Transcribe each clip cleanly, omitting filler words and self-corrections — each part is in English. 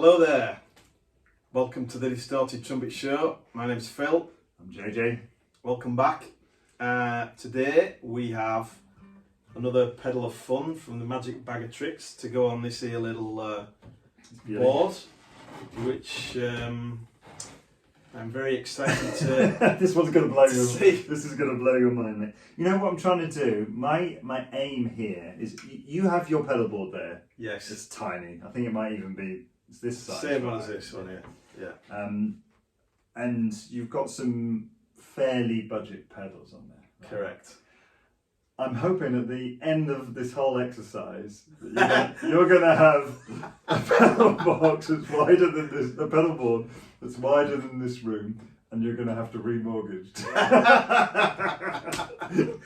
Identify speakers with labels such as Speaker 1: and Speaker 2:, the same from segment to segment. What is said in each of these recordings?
Speaker 1: Hello there, welcome to the Distorted Trumpet Show. My name's Phil.
Speaker 2: I'm JJ.
Speaker 1: Welcome back. Today we have another pedal of fun from the Magic Bag of Tricks to go on this here little board, which I'm very excited to
Speaker 2: This one's going to blow your
Speaker 1: see.
Speaker 2: This is going to blow your mind, mate. You know what I'm trying to do? My aim here is you have your pedal board there.
Speaker 1: Yes.
Speaker 2: It's tiny. I think it might even be this size.
Speaker 1: Same one as this one here. Yeah.
Speaker 2: And you've got some fairly budget pedals on there. Right?
Speaker 1: Correct.
Speaker 2: I'm hoping at the end of this whole exercise that you're going to have a pedal box that's wider than this, a pedal board that's wider than this room, and you're going to have to remortgage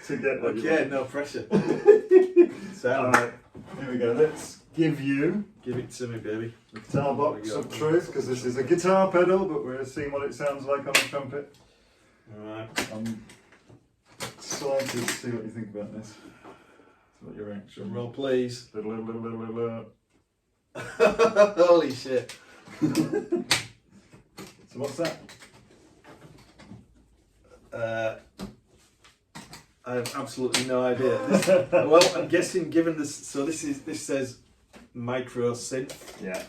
Speaker 2: to get what you want.
Speaker 1: No pressure.
Speaker 2: All right, here we go. Let's give
Speaker 1: it to me, baby.
Speaker 2: the guitar box of truth, because this is a guitar pedal, but we're seeing what it sounds like on a trumpet.
Speaker 1: Alright.
Speaker 2: I'm excited to see what you think about this. What your reaction?
Speaker 1: Roll, please.
Speaker 2: So
Speaker 1: Holy shit.
Speaker 2: what's that?
Speaker 1: I have absolutely no idea. Well, I'm guessing, given this, so this says MicroSynth.
Speaker 2: Yeah.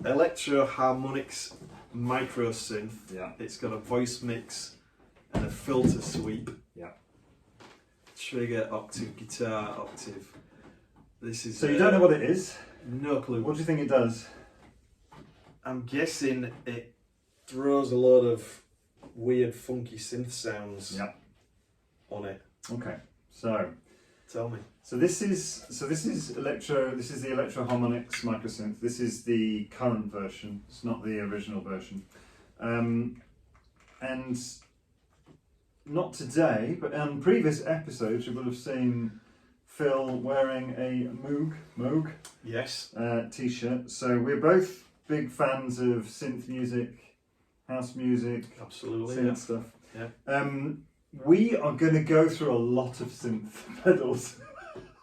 Speaker 1: Electro Harmonix MicroSynth.
Speaker 2: Yeah.
Speaker 1: It's got a voice mix and a filter sweep.
Speaker 2: Yeah.
Speaker 1: Trigger, octave, guitar, octave. This is.
Speaker 2: So you don't know what it is?
Speaker 1: No clue.
Speaker 2: What do you think it does?
Speaker 1: I'm guessing it throws a lot of weird, funky synth sounds.
Speaker 2: Yeah.
Speaker 1: On it.
Speaker 2: Okay. So.
Speaker 1: Tell me.
Speaker 2: So this is the Electro Harmonix MicroSynth. This is the current version. It's not the original version. And not today, but on previous episodes, you will have seen Phil wearing a Moog
Speaker 1: Yes.
Speaker 2: T-shirt. So we're both big fans of synth music, house music,
Speaker 1: Absolutely.
Speaker 2: synth
Speaker 1: Yeah.
Speaker 2: stuff.
Speaker 1: Yeah.
Speaker 2: We are going to go through a lot of synth pedals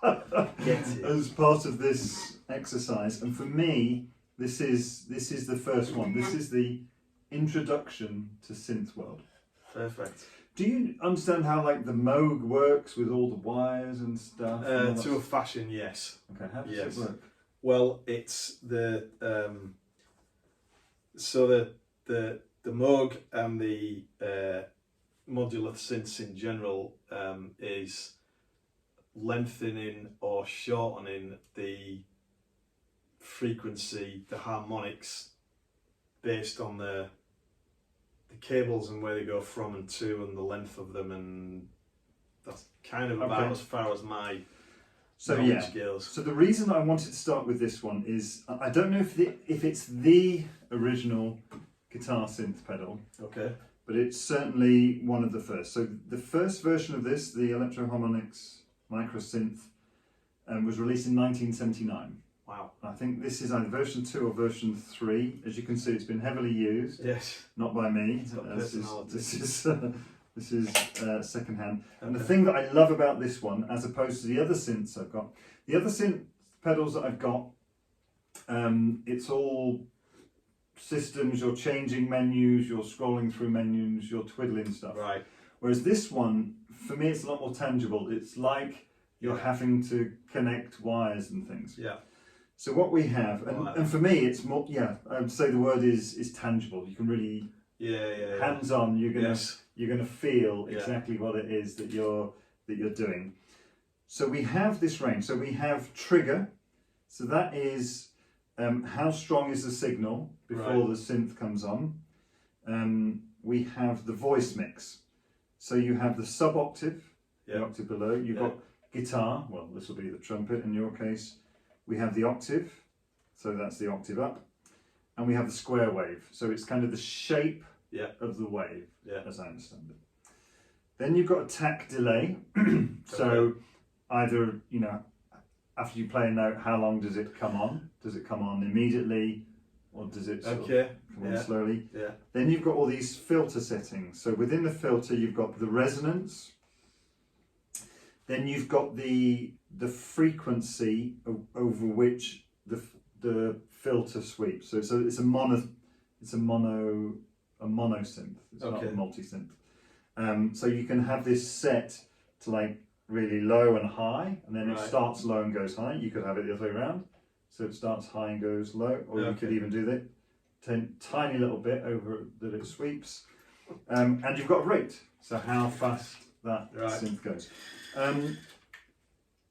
Speaker 2: as part of this exercise, and for me, this is the first one. This is the introduction to synth world.
Speaker 1: Perfect.
Speaker 2: Do you understand how like the Moog works with all the wires and stuff?
Speaker 1: To a fashion, yes.
Speaker 2: Okay, how does
Speaker 1: Yes.
Speaker 2: it work?
Speaker 1: Well, it's the the Moog and the modular synths in general is lengthening or shortening the frequency, the harmonics, based on the cables and where they go from and to, and the length of them, and that's kind of about as far as my knowledge goes.
Speaker 2: So the reason I wanted to start with this one is I don't know if it's the original guitar synth pedal.
Speaker 1: Okay.
Speaker 2: But it's certainly one of the first. So the first version of this, the Electro Harmonix MicroSynth, was released in 1979.
Speaker 1: Wow.
Speaker 2: I think this is either version 2 or version 3. As you can see, it's been heavily used.
Speaker 1: Yes.
Speaker 2: Not by me.
Speaker 1: It's got
Speaker 2: This
Speaker 1: personality.
Speaker 2: this is secondhand. And the thing that I love about this one, as opposed to the other synths I've got, the other synth pedals that I've got, it's all systems, you're changing menus, you're scrolling through menus, you're twiddling stuff.
Speaker 1: Right.
Speaker 2: Whereas this one, for me, it's a lot more tangible. It's like you're having to connect wires and things.
Speaker 1: Yeah.
Speaker 2: So what we have, and for me, it's more, I would say the word is tangible. You can really, hands-on, you're gonna feel exactly what it is that you're doing. So we have this range. So we have trigger. So that is how strong is the signal before the synth comes on. We have the voice mix. So you have the sub-octave, the octave below. You've got guitar, well, this will be the trumpet in your case. We have the octave, so that's the octave up. And we have the square wave. So it's kind of the shape of the wave, as I understand it. Then you've got a tack delay. So either, after you play a note, how long does it come on? Does it come on immediately, or does it sort of come on slowly?
Speaker 1: Yeah.
Speaker 2: Then you've got all these filter settings. So within the filter, you've got the resonance. Then you've got the frequency over which the filter sweep. So it's a mono synth. It's not a multi synth. So you can have this set to like really low and high, and then it starts low and goes high. You could have it the other way around. So it starts high and goes low, or you could even do that tiny little bit over that it sweeps. And you've got a rate, so how fast that synth goes. And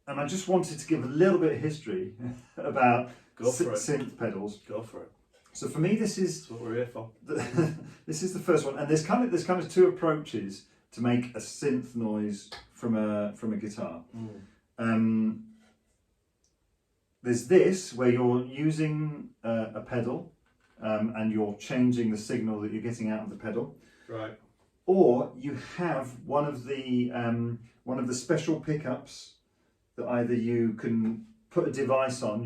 Speaker 2: I just wanted to give a little bit of history about synth pedals.
Speaker 1: Go for it.
Speaker 2: So for me, this is
Speaker 1: that's what we're here for.
Speaker 2: This is the first one, and there's kind of two approaches to make a synth noise from a guitar. There's this where you're using a pedal, and you're changing the signal that you're getting out of the pedal.
Speaker 1: Right.
Speaker 2: Or you have one of the special pickups that either you can put a device on,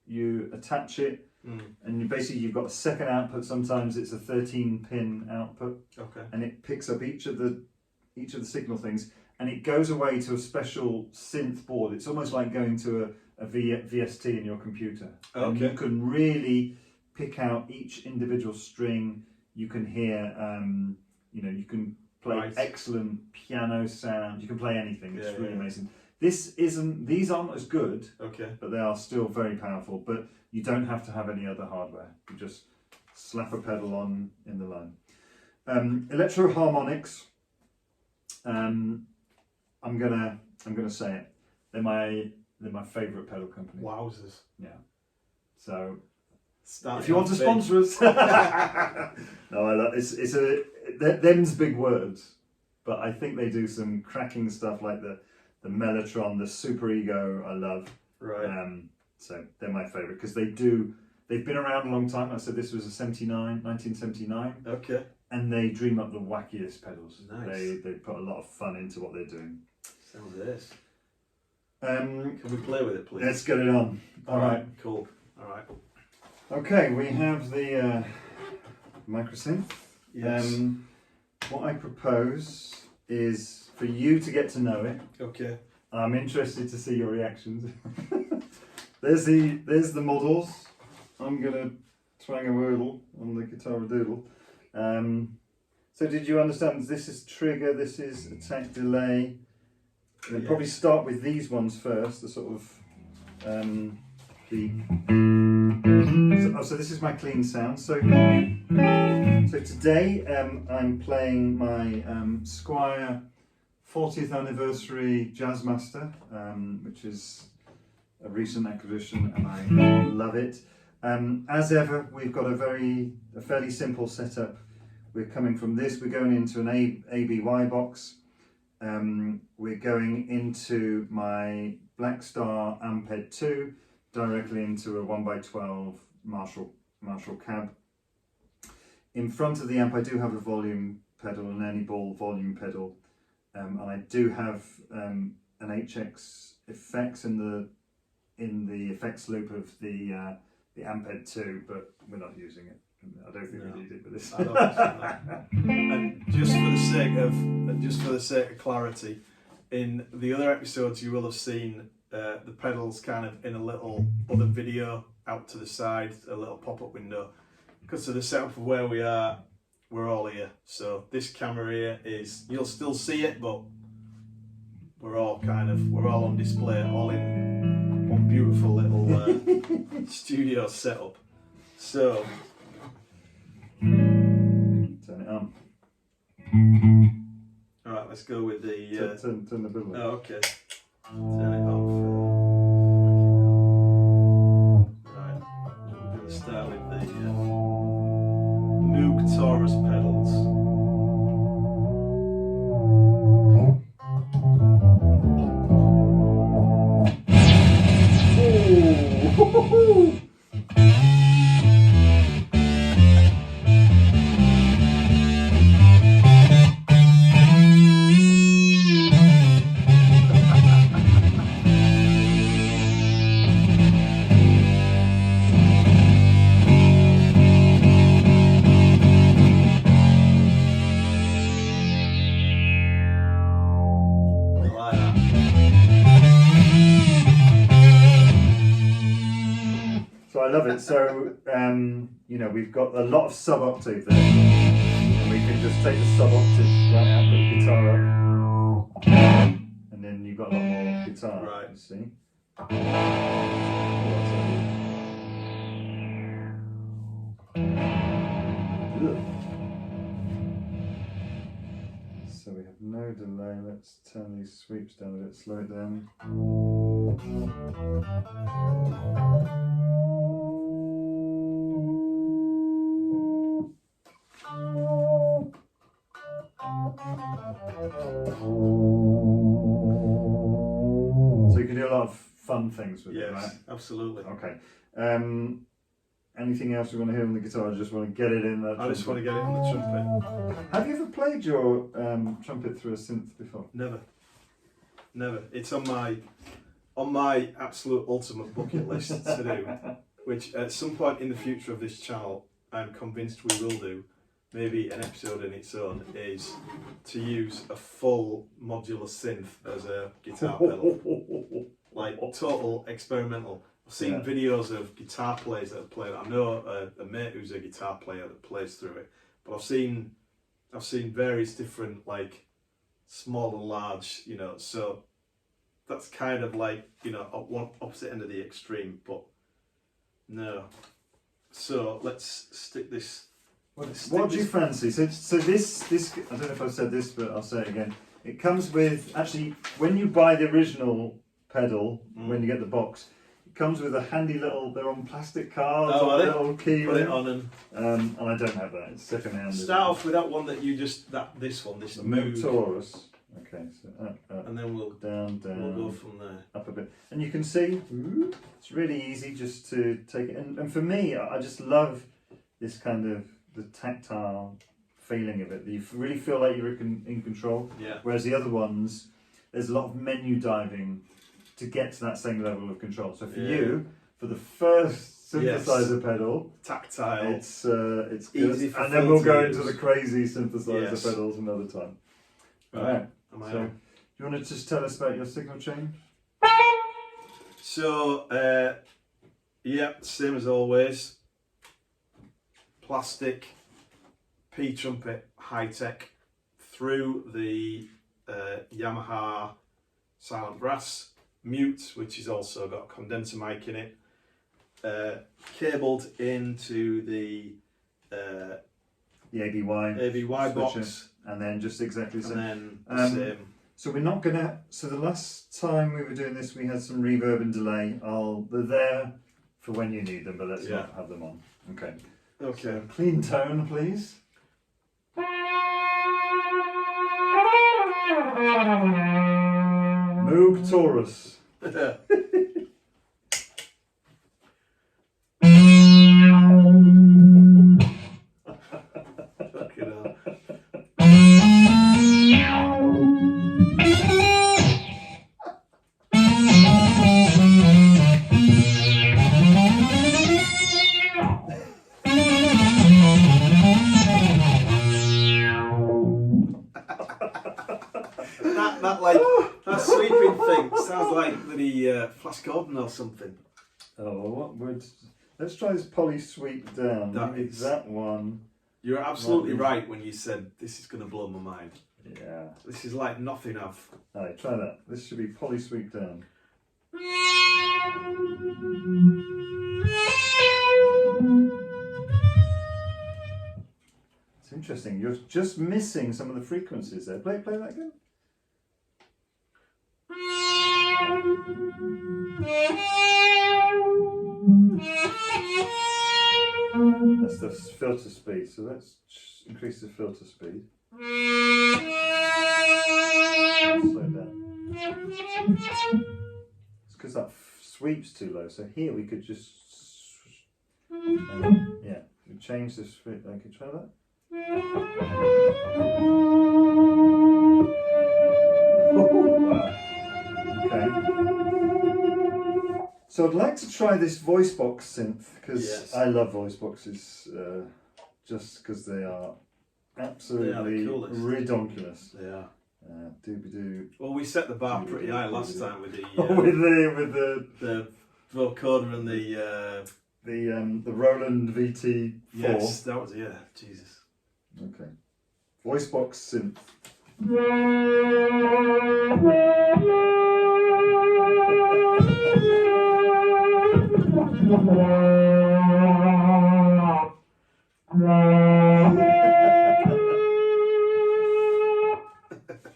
Speaker 2: you attach it, and you've got a second output. Sometimes it's a 13-pin output, and it picks up each of the signal things, and it goes away to a special synth board. It's almost like going to a VST in your computer. And you can really pick out each individual string. You can hear, you can play excellent piano sound. You can play anything. It's really amazing. These aren't as good, but they are still very powerful. But you don't have to have any other hardware. You just slap a pedal on in the line. Electro Harmonix. I'm gonna say it. They're my favourite pedal company.
Speaker 1: Wowzers!
Speaker 2: Yeah. So if you want to sponsor us, no, them's big words, but I think they do some cracking stuff like the Mellotron, the Super Ego. I love.
Speaker 1: Right.
Speaker 2: So they're my favourite because they've been around a long time. Like I said, this was 1979.
Speaker 1: Okay.
Speaker 2: And they dream up the wackiest pedals.
Speaker 1: Nice.
Speaker 2: They put a lot of fun into what they're doing.
Speaker 1: Sounds this. Can we play with it, please?
Speaker 2: Let's get it on. All right.
Speaker 1: Cool. All right.
Speaker 2: Okay, we have the MicroSynth.
Speaker 1: Yes.
Speaker 2: What I propose is for you to get to know it.
Speaker 1: Okay.
Speaker 2: I'm interested to see your reactions. There's the models. I'm gonna twang a wordle on the guitar doodle. So did you understand? This is trigger. This is attack delay. We'll probably start with these ones first. The sort of So this is my clean sound. So today I'm playing my Squier 40th anniversary Jazzmaster, which is a recent acquisition, and I love it. As ever, we've got a fairly simple setup. We're coming from this. We're going into an ABY box. We're going into my Blackstar Amped 2 directly into a 1x12 Marshall cab. In front of the amp I do have a volume pedal, an any ball volume pedal, and I do have an HX effects in the effects loop of the Amped 2, but we're not using it. I don't think we need it for this.
Speaker 1: I don't think so, no. And just for the sake of clarity, in the other episodes you will have seen the pedals kind of in a little other video out to the side, a little pop-up window. Because of the setup of where we are, we're all here. So this camera here is, you'll still see it, but we're all on display, all in one beautiful little studio setup. So
Speaker 2: turn it on.
Speaker 1: All right, let's go with the
Speaker 2: turn the bill on.
Speaker 1: Oh, okay. Turn it on. Right, we're going to start with the Moog Taurus pedals.
Speaker 2: love it. So, you know, we've got a lot of sub-octave there. And we can just take the sub-octave right out, put the guitar up. And then you've got a lot more guitar,
Speaker 1: right.
Speaker 2: You see. So we have no delay. Let's turn these sweeps down a bit, slow it down. So you can do a lot of fun things with it, right?
Speaker 1: Yes, absolutely.
Speaker 2: Okay. Anything else you want to hear on the guitar? I just want to get it in that.
Speaker 1: I just want to get it on the trumpet.
Speaker 2: Have you ever played your trumpet through a synth before?
Speaker 1: Never. It's on my absolute ultimate bucket list to do, which at some point in the future of this channel, I'm convinced we will do. Maybe an episode in its own, is to use a full modular synth as a guitar pedal. Like total experimental. I've seen videos of guitar players that have played. I know a mate who's a guitar player that plays through it, but I've seen various different, like, small and large, you know, so that's kind of like, you know, at one opposite end of the extreme, but no. So let's stick this.
Speaker 2: What do you fancy? So this I don't know if I've said this, but I'll say it again. It comes with, actually, when you buy the original pedal, when you get the box, it comes with a handy little, they're on plastic cards, a little key.
Speaker 1: Put it on
Speaker 2: and I don't have that. It's second hand.
Speaker 1: Start off with that one that you just, this
Speaker 2: Moog Taurus. Okay, so up,
Speaker 1: and then we'll
Speaker 2: down,
Speaker 1: we'll go from there.
Speaker 2: Up a bit. And you can see, it's really easy just to take it. And for me, I just love this kind of, the tactile feeling of it. You really feel like you're in control.
Speaker 1: Yeah.
Speaker 2: Whereas the other ones, there's a lot of menu diving to get to that same level of control. So for you, for the first synthesizer pedal,
Speaker 1: tactile,
Speaker 2: it's good.
Speaker 1: Easy
Speaker 2: and then we'll go into the crazy synthesizer pedals another time.
Speaker 1: Right.
Speaker 2: So, do you want to just tell us about your signal chain?
Speaker 1: So, same as always. Plastic ptrumpet high tech through the Yamaha silent brass mute, which has also got a condenser mic in it, cabled into the
Speaker 2: ABY
Speaker 1: box,
Speaker 2: and then just exactly the same.
Speaker 1: And then the same.
Speaker 2: So we're not gonna. So the last time we were doing this, we had some reverb and delay. They're there for when you need them, but let's not have them on. Okay.
Speaker 1: Okay.
Speaker 2: So clean tone, please. Moog Taurus.
Speaker 1: Fucking hell. that sweeping thing sounds like the Flash Gordon or something.
Speaker 2: Oh, what would? Let's try this poly sweep down. That one.
Speaker 1: You're absolutely right when you said this is going to blow my mind.
Speaker 2: Yeah.
Speaker 1: This is like nothing I've.
Speaker 2: Alright, try that. This should be poly sweep down. It's interesting. You're just missing some of the frequencies there. Play that again. That's the filter speed, so let's increase the filter speed. Slow it down. It's because that sweep's too low, so here we could just we change this. I could try that. Wow. Okay. So I'd like to try this voice box synth because I love voice boxes, just because they are absolutely redonkulous.
Speaker 1: They are.
Speaker 2: Doobie-doo.
Speaker 1: Well, we set the bar pretty high last time with the
Speaker 2: with the
Speaker 1: vocoder and the
Speaker 2: the Roland VT4.
Speaker 1: Yes, that was Jesus.
Speaker 2: Okay. Voice box synth.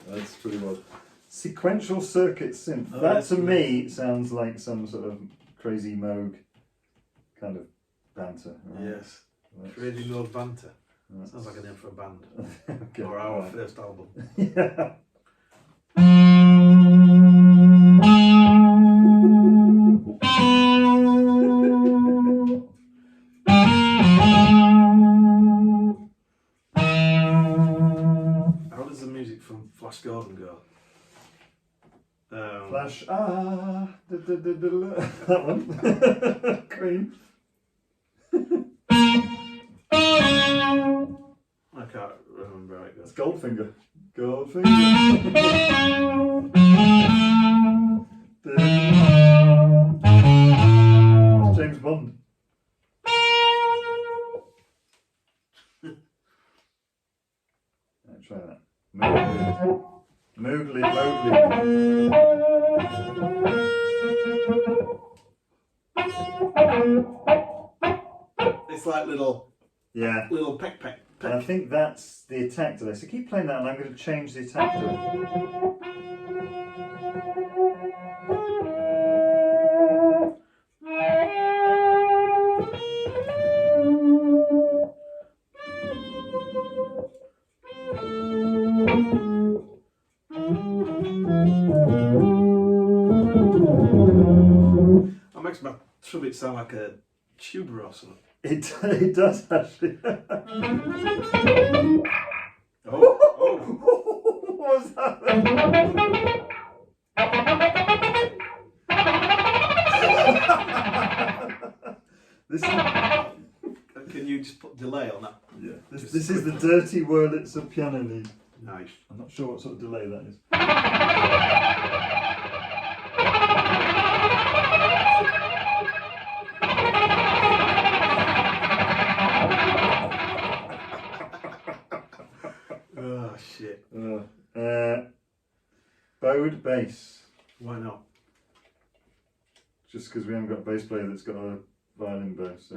Speaker 2: That's pretty well. Sequential circuit synth.
Speaker 1: Oh,
Speaker 2: that to me sounds like some sort of crazy Moog kind of banter. Right?
Speaker 1: Yes. Crazy Moog banter. Sounds like a name for a band.
Speaker 2: Okay,
Speaker 1: or our first album.
Speaker 2: Yeah.
Speaker 1: How does the music from Flash Gordon go?
Speaker 2: Flash, that one. Queen.
Speaker 1: I can't remember how it goes.
Speaker 2: It's Goldfinger. James Bond. Right, try that. Moogly.
Speaker 1: It's like little peck.
Speaker 2: And I think that's the attack to this. So keep playing that and I'm going to change the attack to it.
Speaker 1: That makes my trumpet sound like a tuba or something.
Speaker 2: It does actually.
Speaker 1: Oh.
Speaker 2: What was that?
Speaker 1: Can you just put delay on that?
Speaker 2: Yeah. This is the dirty Wurlitzer piano lead.
Speaker 1: Nice.
Speaker 2: I'm not sure what sort of delay that is.
Speaker 1: Oh shit.
Speaker 2: Bowed bass.
Speaker 1: Why not?
Speaker 2: Just because we haven't got a bass player that's got a violin bow. So.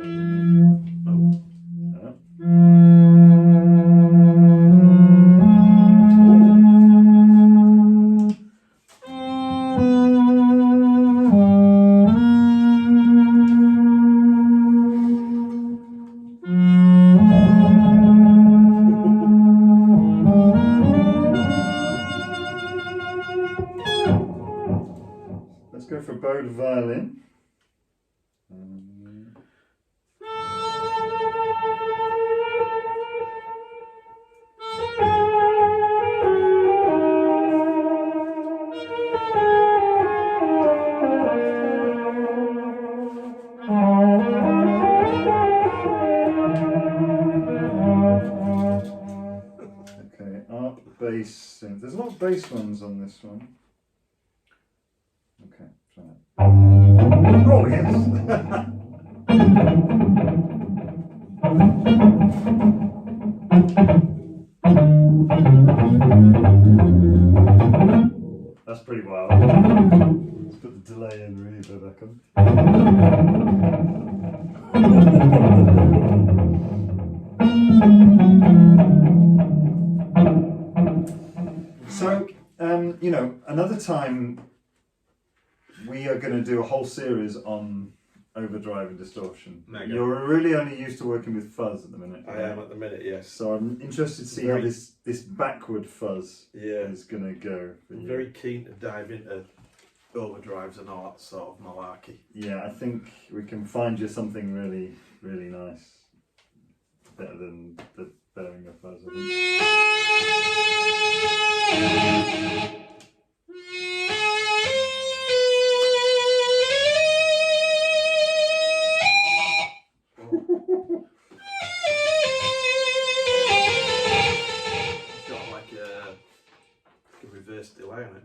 Speaker 2: Let's go for bowed violin. Okay, arp bass synth. There's a lot of bass ones on this one. Okay, try it. Oh, yes! That's pretty wild. Let's put the delay and reverb back on. So, you know, another time we are going to do a whole series on overdrive and distortion.
Speaker 1: Mega.
Speaker 2: You're really only used to working with fuzz at the minute.
Speaker 1: I am at the minute, yes.
Speaker 2: So I'm interested to see how this backward fuzz is going to go.
Speaker 1: I'm very keen to dive into overdrives and all that sort of malarkey.
Speaker 2: Yeah, I think we can find you something really, really nice. Better than the Behringer fuzz, I think.
Speaker 1: Reverse delay on it.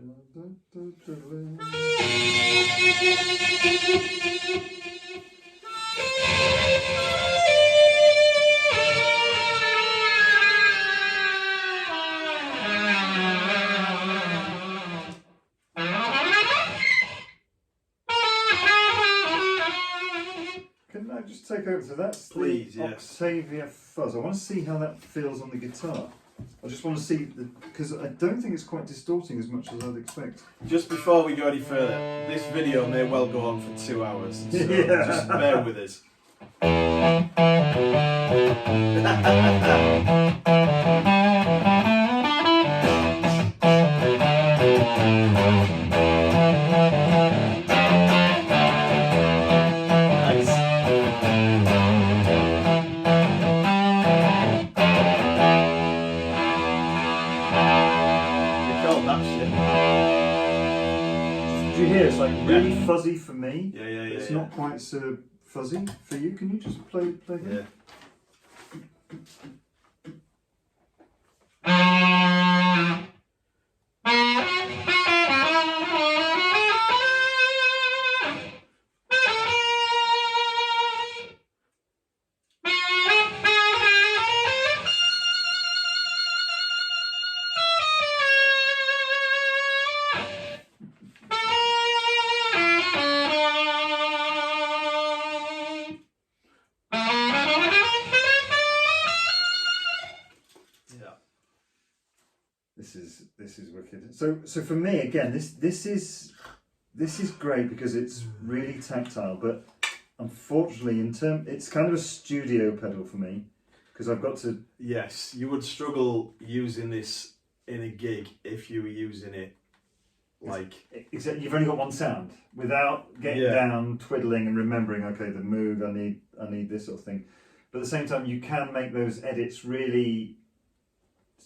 Speaker 2: just take over? So that's
Speaker 1: Please,
Speaker 2: the
Speaker 1: yes.
Speaker 2: Octavia Fuzz. I want to see how that feels on the guitar. I just want to see, because I don't think it's quite distorting as much as I'd expect.
Speaker 1: Just before we go any further, this video may well go on for 2 hours, so just bear with us.
Speaker 2: It's like really fuzzy for me.
Speaker 1: Yeah.
Speaker 2: It's not quite so fuzzy for you. Can you just play here? This is wicked. So for me again, this is great because it's really tactile, but unfortunately it's kind of a studio pedal for me because I've got to.
Speaker 1: Yes, you would struggle using this in a gig if you were using it like.
Speaker 2: Except you've only got one sound without getting down, twiddling, and remembering. Okay, the Moog, I need this sort of thing. But at the same time, you can make those edits really.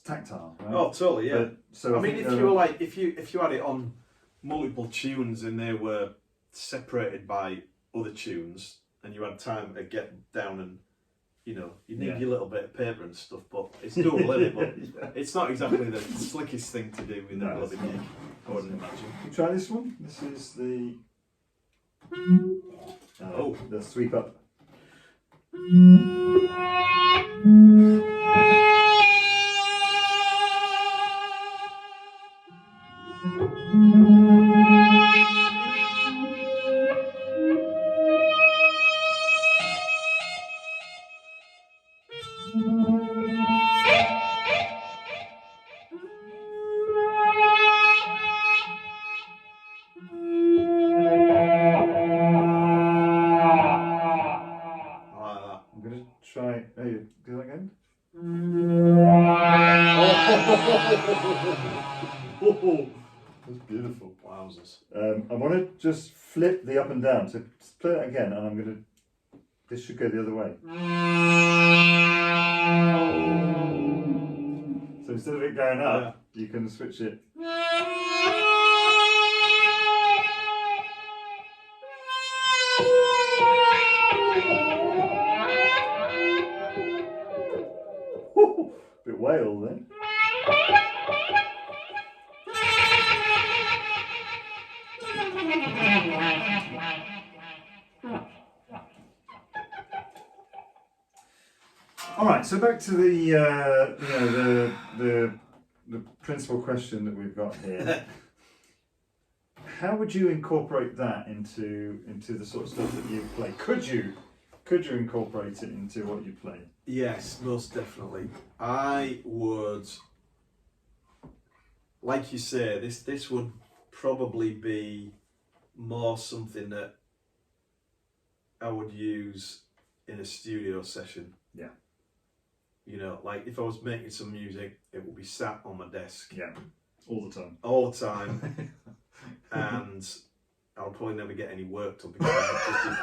Speaker 2: Tactile, right?
Speaker 1: Oh, totally, yeah.
Speaker 2: So
Speaker 1: I mean, if you were like, if you had it on multiple tunes and they were separated by other tunes, and you had time to get down and, you need your little bit of paper and stuff, but it's doable, isn't it? But it's not exactly the slickest thing to do with a bloody gig, I wouldn't imagine.
Speaker 2: You try this one. This is the the sweep up. Do that again. Oh, that's beautiful.
Speaker 1: Wowzers.
Speaker 2: I want to just flip the up and down. So play that again, and I'm going to. This should go the other way. So instead of it going up, you can switch it. Bit wail then. All right, so back to the principal question that we've got here. How would you incorporate that into the sort of stuff that you play? Could you incorporate it into what you play?
Speaker 1: Yes, most definitely. I would, like you say, this would probably be more something that I would use in a studio session.
Speaker 2: Yeah.
Speaker 1: Like if I was making some music, it would be sat on my desk.
Speaker 2: Yeah, all the time.
Speaker 1: All the time. And I'll probably never get any work done because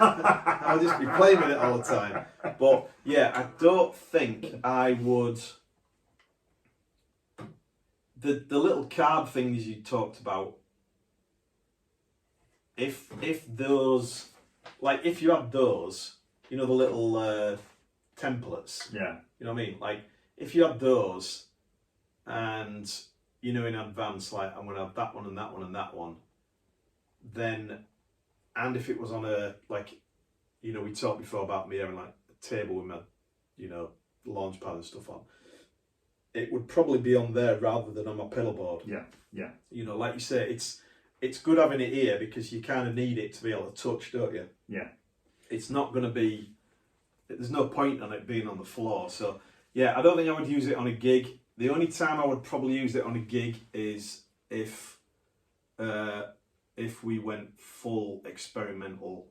Speaker 1: I'll just be playing with it all the time. But yeah, I don't think I would. The little card things you talked about. If those, like if you had those, the little templates.
Speaker 2: Yeah.
Speaker 1: You know what I mean? Like if you had those, and in advance, like I'm gonna have that one and that one and that one. Then, and if it was on a, like, we talked before about me having like a table with my, launch pad and stuff on, it would probably be on there rather than on my pedal board.
Speaker 2: Yeah.
Speaker 1: Like you say, it's good having it here because you kind of need it to be able to touch, don't you?
Speaker 2: Yeah.
Speaker 1: It's not going to be there's no point on it being on the floor. So yeah, I don't think I would use it on a gig. The only time I would probably use it on a gig is if we went full experimental.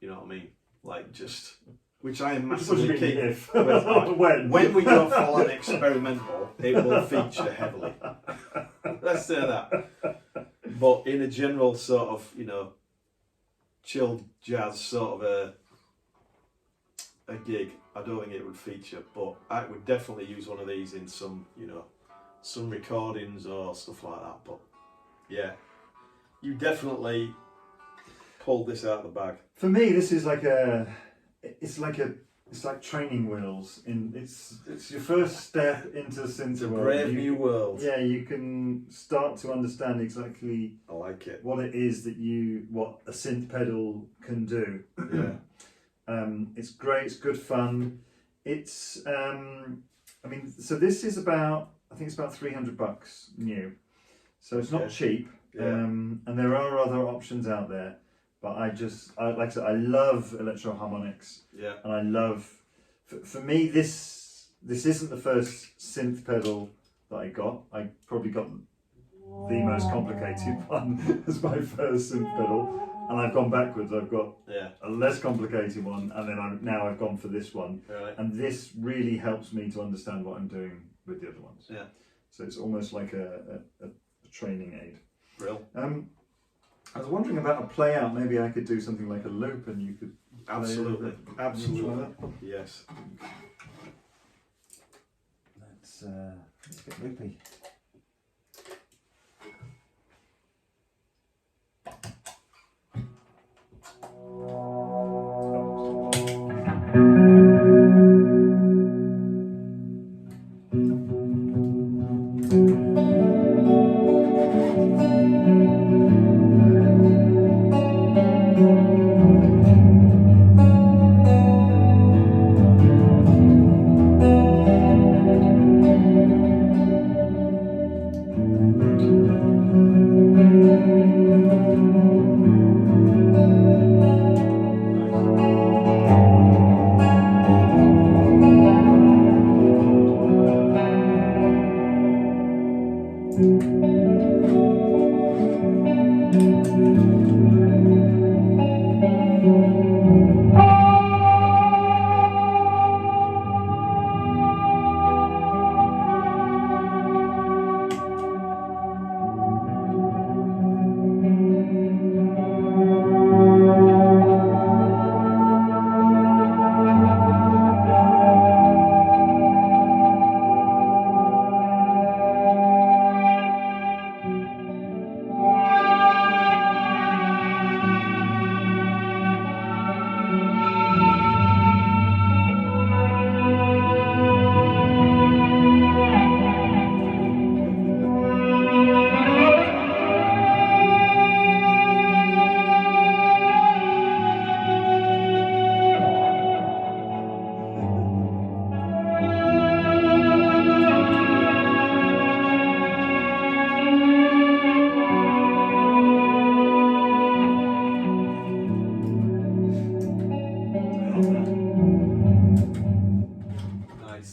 Speaker 1: You know what I mean? Like just, which I am massively keen.
Speaker 2: If.
Speaker 1: When we go full on experimental, it will feature heavily. Let's say that. But in a general sort of, you know, chilled jazz sort of a gig, I don't think it would feature. But I would definitely use one of these in some, you know, some recordings or stuff like that. But yeah, you definitely pulled this out of the bag.
Speaker 2: For me, this is like it's like training wheels. It's your first step into the synth world.
Speaker 1: Brave new world.
Speaker 2: Yeah, you can start to understand exactly.
Speaker 1: I like it.
Speaker 2: What it is what a synth pedal can do.
Speaker 1: Yeah.
Speaker 2: It's great. It's good fun. It's I mean, so this is about, I think it's about $300 new. So it's not cheap.
Speaker 1: Yeah.
Speaker 2: And there are other options out there. But like I said, I love Electro Harmonix.
Speaker 1: Yeah.
Speaker 2: And I love, for me, this isn't the first synth pedal that I got. I probably got the most complicated one as my first synth pedal. And I've gone backwards. I've got a less complicated one, and then now I've gone for this one.
Speaker 1: Right.
Speaker 2: And this really helps me to understand what I'm doing with the other ones.
Speaker 1: Yeah.
Speaker 2: So it's almost like a training aid.
Speaker 1: Real.
Speaker 2: I was wondering about a play out. Maybe I could do something like a loop, and you could.
Speaker 1: Absolutely. Absolutely. Yes.
Speaker 2: Let's get loopy.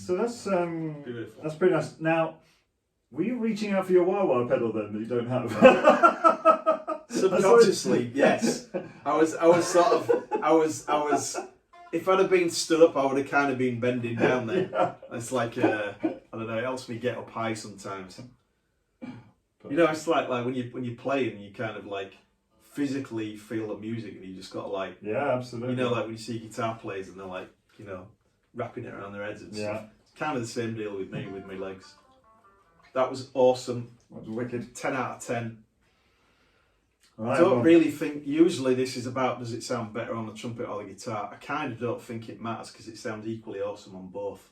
Speaker 2: So that's pretty nice. Now, were you reaching out for your wah-wah pedal then that you don't have?
Speaker 1: Subconsciously, yes. I was if I'd have been stood up, I would have kind of been bending down there. Yeah. It's like I don't know, it helps me get up high sometimes. You know, it's like when you play and you kind of like physically feel the music and you just got to like,
Speaker 2: yeah, absolutely.
Speaker 1: You know, like when you see guitar players and they're like, you know, wrapping it around their heads and stuff. It's kind of the same deal with me with my legs. That was awesome.
Speaker 2: That was wicked.
Speaker 1: 10 out of 10.
Speaker 2: Right,
Speaker 1: I don't really think, usually this is about does it sound better on the trumpet or the guitar. I kind of don't think it matters because it sounds equally awesome on both.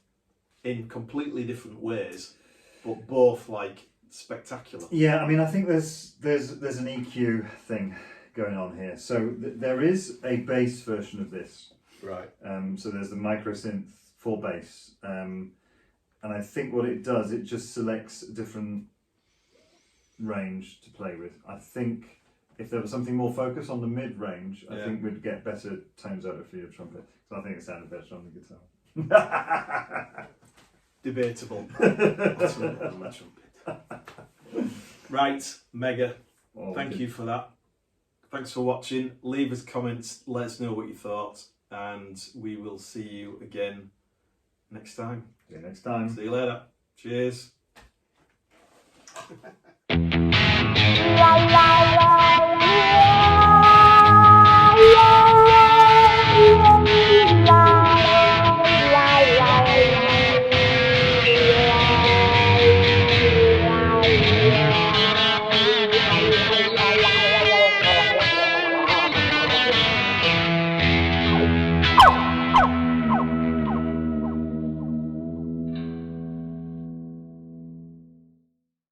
Speaker 1: In completely different ways, but both like spectacular.
Speaker 2: Yeah, I mean, I think there's an EQ thing going on here. So there is a bass version of this.
Speaker 1: Right.
Speaker 2: So there's the MicroSynth full bass. And I think what it does, it just selects a different range to play with. I think if there was something more focused on the mid-range, I think we'd get better tones out of it for your trumpet. So I think it sounded better on the guitar.
Speaker 1: Debatable. On my trumpet. Right, mega. Thank you for that. Thanks for watching. Leave us comments, let us know what you thought, and we will see you again next time.
Speaker 2: See you next time.
Speaker 1: See you later. Cheers.
Speaker 3: La la